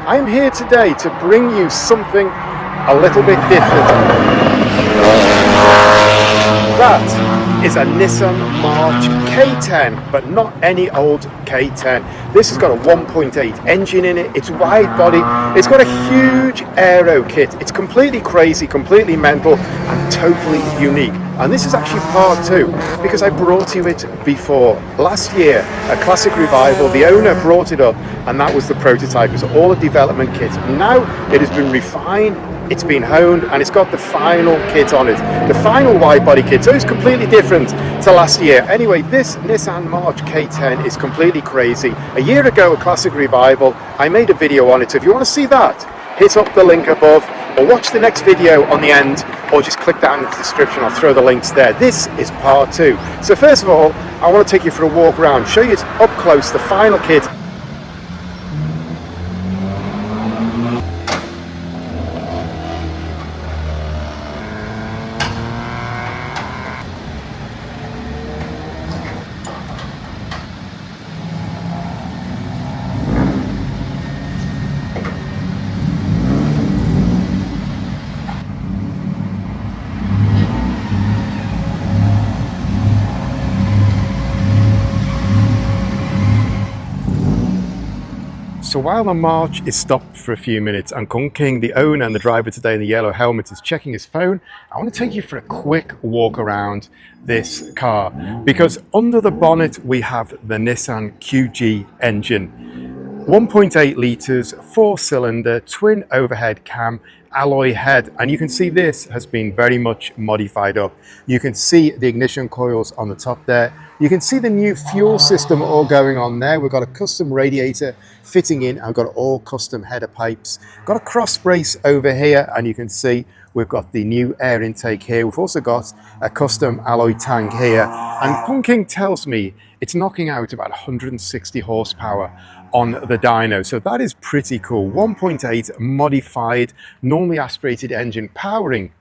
I'm here today to bring you something a little bit different. That is a Nissan March K10, but not any old K10. This has got a 1.8 engine in it, it's wide body, it's got a huge aero kit, it's completely crazy, completely mental and totally unique. And this is actually part two, because I brought you it before. Last year, a Classic Revival, the owner brought it up, and that was the prototype. It was all a development kit. Now it has been refined, it's been honed, and it's got the final kit on it. The final wide body kit, so it's completely different to last year. Anyway, this Nissan March K10 is completely crazy. A year ago, a Classic Revival, I made a video on it. So if you want to see that, hit up the link above, or watch the next video on the end, or just click down in the description. I'll throw the links there. This is part two. So first of all, I want to take you for a walk around, show you up close the final kit. So while the March is stopped for a few minutes and Kung King, the owner and the driver today in the yellow helmet, is checking his phone, I want to take you for a quick walk around this car, because under the bonnet we have the Nissan QG engine. 1.8 litres, 4-cylinder, twin overhead cam, alloy head, and you can see this has been very much modified up. You can see the ignition coils on the top there. You can see the new fuel system all going on there. We've got a custom radiator fitting in. I've got all custom header pipes. Got a cross brace over here, and you can see we've got the new air intake here. We've also got a custom alloy tank here. And Kung King tells me it's knocking out about 160 horsepower on the dyno. So that is pretty cool. 1.8 modified, normally aspirated engine powering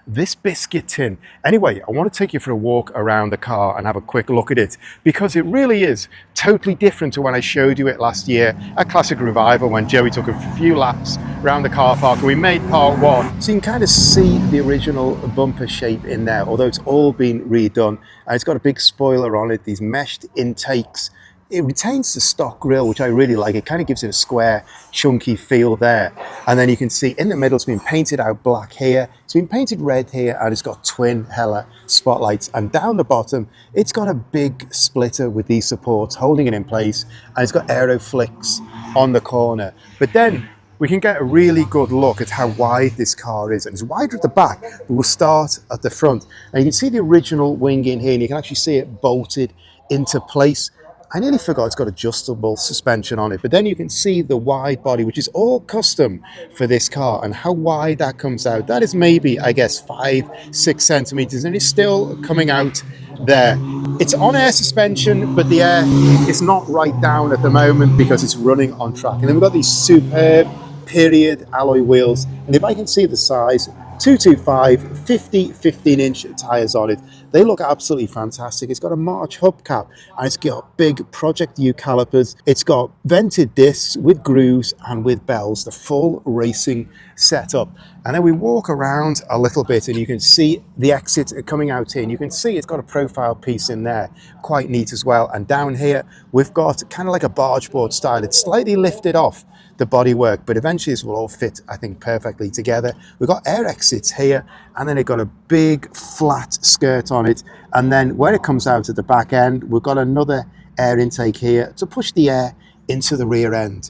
this biscuit tin. Anyway, I want to take you for a walk around the car and have a quick look at it, because it really is totally different to when I showed you it last year at Classic Revival, when Joey took a few laps around the car park and we made part one. So you can kind of see the original bumper shape in there, although it's all been redone. And it's got a big spoiler on it, these meshed intakes. It retains the stock grille, which I really like. It kind of gives it a square, chunky feel there. And then you can see in the middle, it's been painted out black here. It's been painted red here, and it's got twin Hella spotlights. And down the bottom, it's got a big splitter with these supports holding it in place. And it's got aero flicks on the corner. But then we can get a really good look at how wide this car is. And it's wider at the back, but we'll start at the front. And you can see the original wing in here, and you can actually see it bolted into place. I nearly forgot it's got adjustable suspension on it, but then you can see the wide body, which is all custom for this car, and how wide that comes out. That is maybe, I guess, 5-6 centimeters, and it's still coming out there. It's on air suspension, but the air is not right down at the moment because it's running on track. And then we've got these superb period alloy wheels, and if I can see the size, 225 50 15-inch tires on it. They look absolutely fantastic. It's got a March hubcap, and it's got big Project U calipers. It's got vented discs with grooves and with bells, the full racing setup. And then we walk around a little bit, and you can see the exit coming out here. And you can see it's got a profile piece in there, quite neat as well. And down here, we've got kind of like a barge board style. It's slightly lifted off the bodywork, but eventually this will all fit, I think, perfectly together. We've got air exits here, and then it got a big flat skirt on it. And then where it comes out at the back end, we've got another air intake here to push the air into the rear end.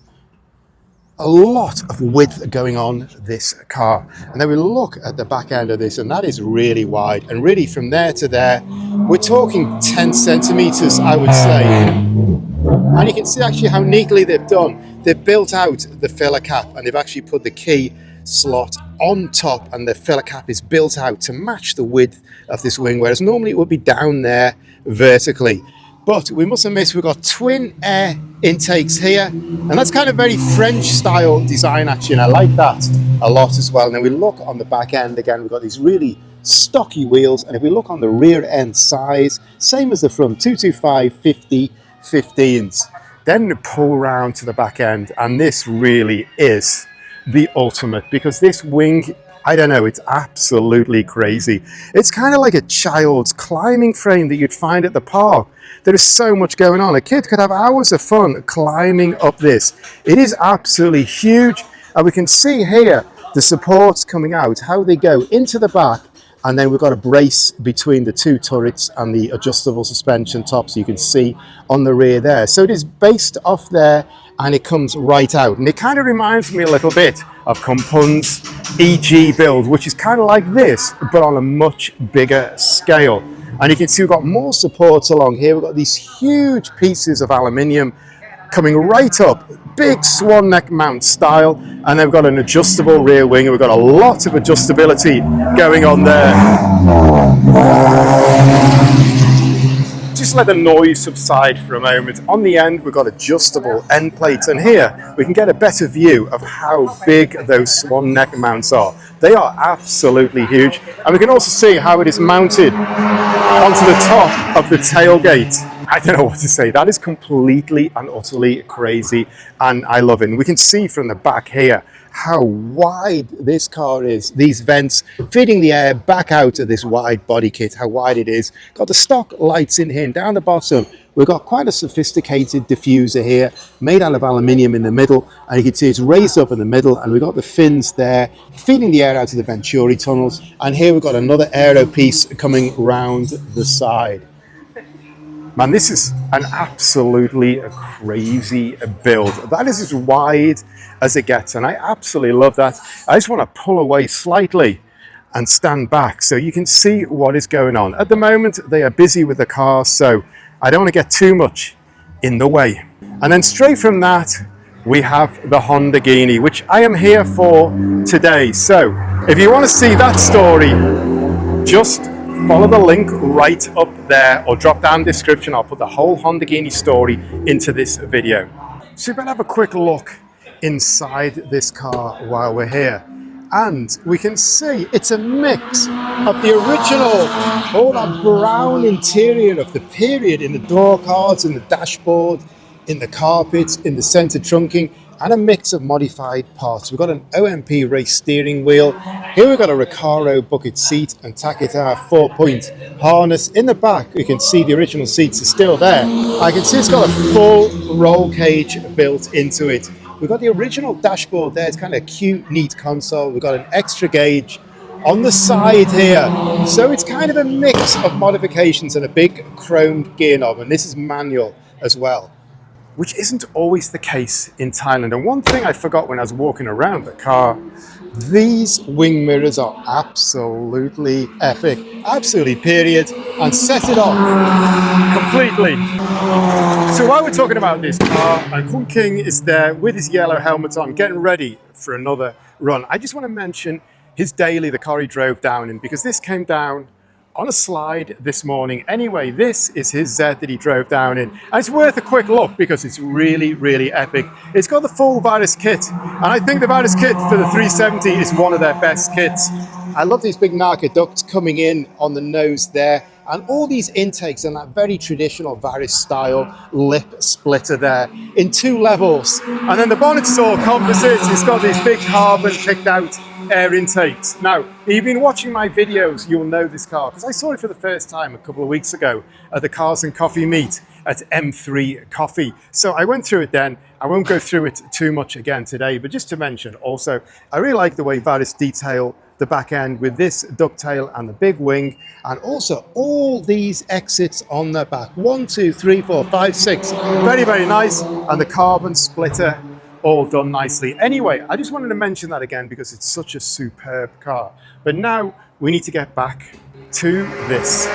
A lot of width going on this car. And then we look at the back end of this, and that is really wide. And really from there to there, we're talking 10 centimeters, I would say. And you can see actually how neatly they've done. They've built out the filler cap, and they've actually put the key slot on top, and the filler cap is built out to match the width of this wing, whereas normally it would be down there vertically. But we mustn't miss, we've got twin air intakes here, and that's kind of very French style design actually, and I like that a lot as well. And then we look on the back end again, we've got these really stocky wheels, and if we look on the rear end size, same as the front, 225 50 15s. then pull round to the back end, and this really is the ultimate, because this wing, I don't know, it's absolutely crazy. It's kind of like a child's climbing frame that you'd find at the park. There is so much going on. A kid could have hours of fun climbing up this. It is absolutely huge, and we can see here the supports coming out, how they go into the back, and then we've got a brace between the two turrets and the adjustable suspension top, so you can see on the rear there. So it is based off there, and it comes right out. And it kind of reminds me a little bit of Kumpun's EG build, which is kind of like this, but on a much bigger scale. And you can see we've got more supports along here. We've got these huge pieces of aluminium coming right up, big swan neck mount style, and then we've got an adjustable rear wing, and we've got a lot of adjustability going on there. Just let the noise subside for a moment. On the end, we've got adjustable end plates, and here we can get a better view of how big those swan neck mounts are. They are absolutely huge, and we can also see how it is mounted onto the top of the tailgate. I don't know what to say. That is completely and utterly crazy, and I love it. And we can see from the back here how wide this car is. These vents feeding the air back out of this wide body kit, how wide it is. Got the stock lights in here, and down the bottom we've got quite a sophisticated diffuser here, made out of aluminium in the middle, and you can see it's raised up in the middle, and we've got the fins there feeding the air out of the Venturi tunnels. And here we've got another aero piece coming round the side. Man, this is an absolutely crazy build. That is as wide as it gets, and I absolutely love that. I just want to pull away slightly and stand back so you can see what is going on. At the moment, they are busy with the car, so I don't want to get too much in the way. And then straight from that, we have the Honda Genie, which I am here for today. So if you want to see that story, just follow the link right up there, or drop down the description. I'll put the whole Honda Genie story into this video. So you better have a quick look inside this car while we're here. And we can see it's a mix of the original, all that brown interior of the period in the door cards, in the dashboard, in the carpets, in the center trunking, and a mix of modified parts. We've got an OMP race steering wheel. Here we've got a Recaro bucket seat and Takata 4-point harness. In the back, you can see the original seats are still there. I can see it's got a full roll cage built into it. We've got the original dashboard there. It's kind of a cute, neat console. We've got an extra gauge on the side here. So it's kind of a mix of modifications and a big chromed gear knob. And this is manual as well, which isn't always the case in Thailand. And one thing I forgot when I was walking around the car, these wing mirrors are absolutely epic, absolutely period, and set it off completely. So while we're talking about this car, and Kun King is there with his yellow helmet on, getting ready for another run, I just want to mention his daily, the car he drove down in, because this came down on a slide this morning. Anyway, this is his Z that he drove down in. And it's worth a quick look because it's really, really epic. It's got the full Virus kit. And I think the Virus kit for the 370 is one of their best kits. I love these big Narca ducts coming in on the nose there. And all these intakes and that very traditional Virus style lip splitter there in 2 levels. And then the bonnet is all composite. It's got these big carbon picked out air intakes. Now, if you've been watching my videos, you'll know this car because I saw it for the first time a couple of weeks ago at the Cars and Coffee meet at M3 Coffee. So I went through it then. I won't go through it too much again today, but just to mention also, I really like the way Virus detail the back end with this ducktail and the big wing, and also all these exits on the back. 1, 2, 3, 4, 5, 6. Very, very nice. And the carbon splitter all done nicely. Anyway, I just wanted to mention that again because it's such a superb car. But now we need to get back to this.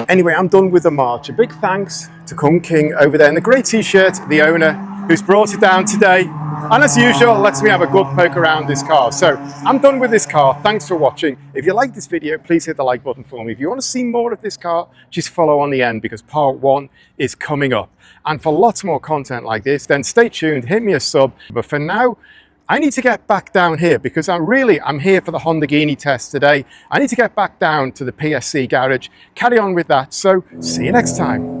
Anyway, I'm done with the March. A big thanks to Kun King over there in the grey t-shirt, the owner, who's brought it down today. And as usual, lets me have a good poke around this car. So I'm done with this car. Thanks for watching. If you like this video, please hit the like button for me. If you want to see more of this car, just follow on the end because part 1 is coming up. And for lots more content like this, then stay tuned, hit me a sub. But for now, I need to get back down here because I'm here for the Honda Genie test today. I need to get back down to the PSC garage, carry on with that. So see you next time.